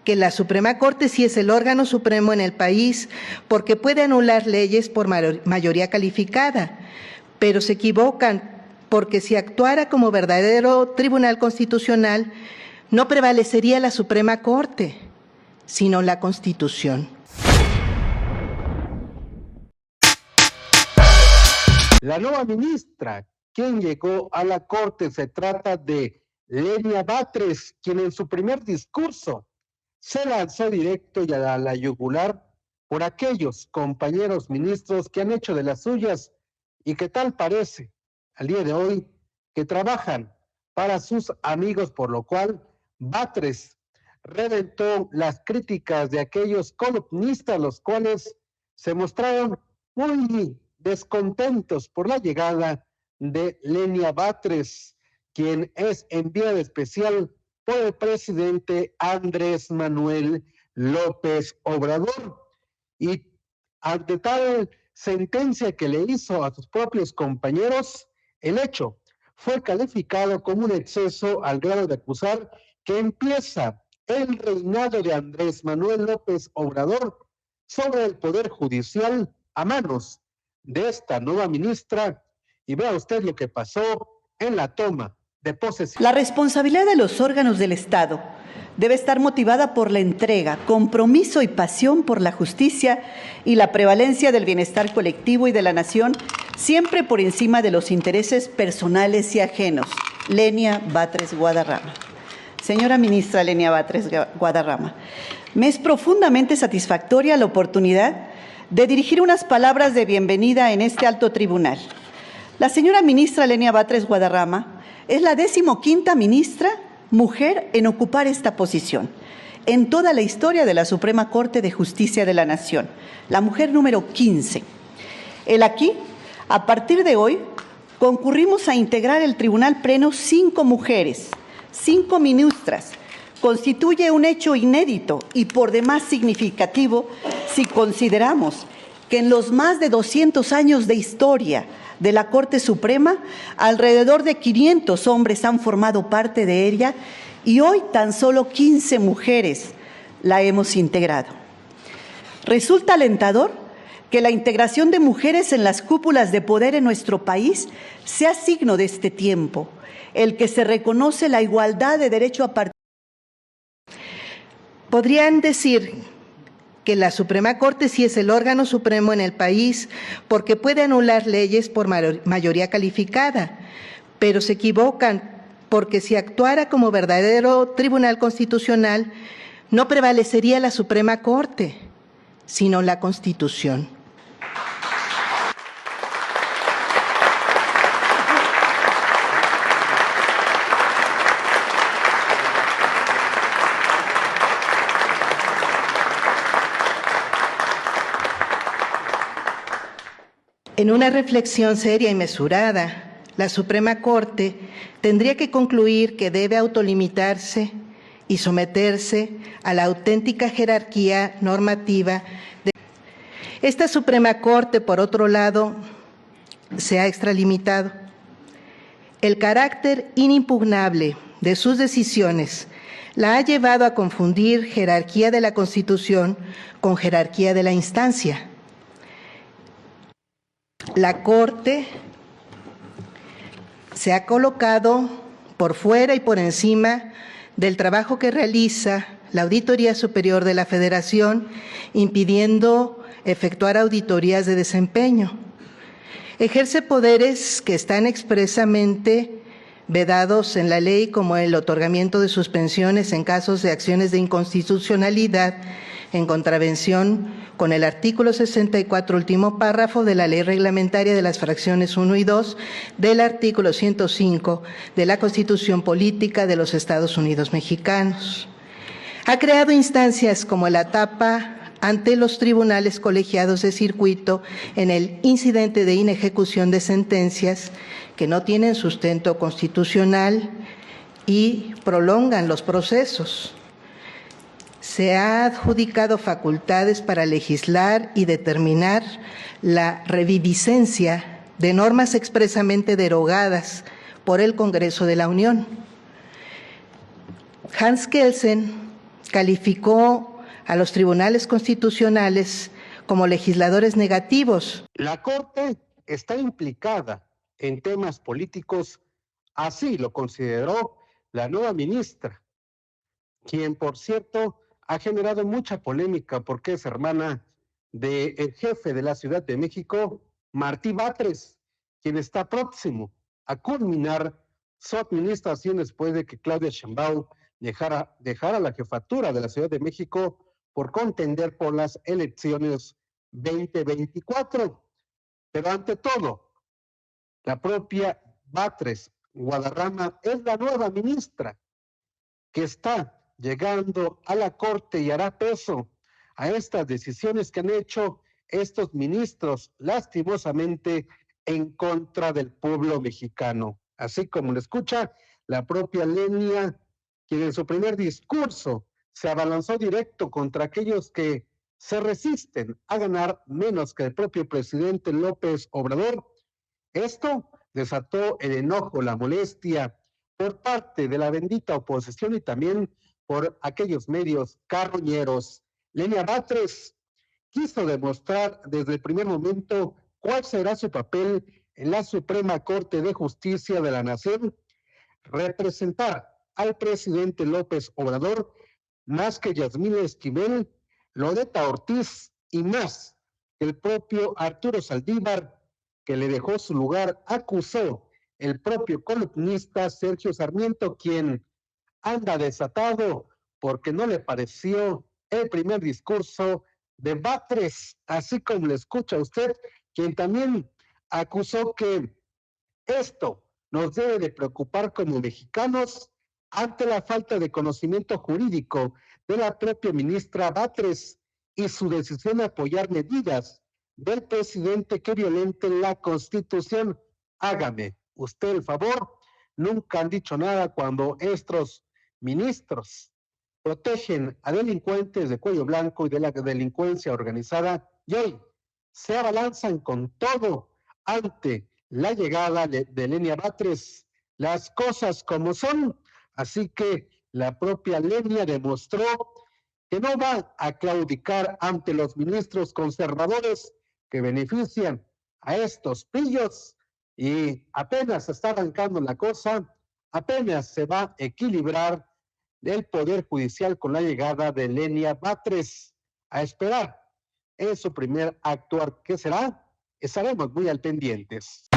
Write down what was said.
que la Suprema Corte sí es el órgano supremo en el país porque puede anular leyes por mayoría calificada, pero se equivocan porque si actuara como verdadero Tribunal Constitucional, no prevalecería la Suprema Corte, sino la Constitución. La nueva ministra, quien llegó a la Corte, se trata de Lenia Batres, quien en su primer discurso se lanzó directo y a la yugular por aquellos compañeros ministros que han hecho de las suyas y que tal parece al día de hoy que trabajan para sus amigos, por lo cual Batres reventó las críticas de aquellos columnistas, los cuales se mostraron muy descontentos por la llegada de Lenia Batres, quien es enviada especial por el presidente Andrés Manuel López Obrador. Y ante tal sentencia que le hizo a sus propios compañeros, el hecho fue calificado como un exceso al grado de acusar que empieza el reinado de Andrés Manuel López Obrador sobre el Poder Judicial a manos de esta nueva ministra. Y vea usted lo que pasó en la toma de posesión. La responsabilidad de los órganos del Estado debe estar motivada por la entrega, compromiso y pasión por la justicia y la prevalencia del bienestar colectivo y de la nación, siempre por encima de los intereses personales y ajenos. Lenia Batres Guadarrama. Señora ministra Lenia Batres Guadarrama, me es profundamente satisfactoria la oportunidad de dirigir unas palabras de bienvenida en este alto tribunal. La señora ministra Lenia Batres Guadarrama es la 15ª ministra mujer en ocupar esta posición en toda la historia de la Suprema Corte de Justicia de la Nación, la mujer número 15. Aquí, a partir de hoy, concurrimos a integrar el Tribunal Pleno 5 mujeres, 5 ministras. Constituye un hecho inédito y por demás significativo si consideramos que en los más de 200 años de historia de la Corte Suprema, alrededor de 500 hombres han formado parte de ella y hoy tan solo 15 mujeres la hemos integrado. Resulta alentador que la integración de mujeres en las cúpulas de poder en nuestro país sea signo de este tiempo, el que se reconoce la igualdad de derecho a participar. Podrían decir que la Suprema Corte sí es el órgano supremo en el país porque puede anular leyes por mayoría calificada, pero se equivocan porque si actuara como verdadero Tribunal Constitucional, no prevalecería la Suprema Corte, sino la Constitución. En una reflexión seria y mesurada, la Suprema Corte tendría que concluir que debe autolimitarse y someterse a la auténtica jerarquía normativa. Esta Suprema Corte, por otro lado, se ha extralimitado. El carácter inimpugnable de sus decisiones la ha llevado a confundir jerarquía de la Constitución con jerarquía de la instancia. La Corte se ha colocado por fuera y por encima del trabajo que realiza la Auditoría Superior de la Federación, impidiendo efectuar auditorías de desempeño. Ejerce poderes que están expresamente vedados en la ley, como el otorgamiento de suspensiones en casos de acciones de inconstitucionalidad en contravención con el artículo 64, último párrafo de la Ley Reglamentaria de las fracciones 1 y 2 del artículo 105 de la Constitución Política de los Estados Unidos Mexicanos. Ha creado instancias como la etapa ante los tribunales colegiados de circuito en el incidente de inejecución de sentencias que no tienen sustento constitucional y prolongan los procesos. Se ha adjudicado facultades para legislar y determinar la reviviscencia de normas expresamente derogadas por el Congreso de la Unión. Hans Kelsen, calificó a los tribunales constitucionales como legisladores negativos. La Corte está implicada en temas políticos, así lo consideró la nueva ministra, quien, por cierto, ha generado mucha polémica porque es hermana del jefe de la Ciudad de México, Martí Batres, quien está próximo a culminar su administración después de que Claudia Sheinbaum dejara la jefatura de la Ciudad de México por contender por las elecciones 2024. Pero ante todo, la propia Batres Guadarrama es la nueva ministra que está llegando a la Corte y hará peso a estas decisiones que han hecho estos ministros, lastimosamente, en contra del pueblo mexicano. Así como lo escucha, la propia Lenia, quien en su primer discurso se abalanzó directo contra aquellos que se resisten a ganar menos que el propio presidente López Obrador. Esto desató el enojo, la molestia por parte de la bendita oposición y también por aquellos medios carroñeros. Lenia Batres quiso demostrar desde el primer momento cuál será su papel en la Suprema Corte de Justicia de la Nación, representar al presidente López Obrador más que Yasmín Esquivel, Loretta Ortiz y más que el propio Arturo Saldívar, que le dejó su lugar, acusó el propio columnista Sergio Sarmiento, quien anda desatado porque no le pareció el primer discurso de Batres, así como le escucha usted, quien también acusó que esto nos debe de preocupar como mexicanos ante la falta de conocimiento jurídico de la propia ministra Batres y su decisión de apoyar medidas del presidente que violenten la Constitución. Hágame usted el favor, nunca han dicho nada cuando estos ministros protegen a delincuentes de cuello blanco y de la delincuencia organizada y hoy se abalanzan con todo ante la llegada de Lenia Batres. Las cosas como son, así que la propia Lenia demostró que no va a claudicar ante los ministros conservadores que benefician a estos pillos y apenas está arrancando la cosa, apenas se va a equilibrar el Poder Judicial con la llegada de Lenia Batres. A esperar en su primer actuar, ¿qué será? Estaremos muy al pendientes.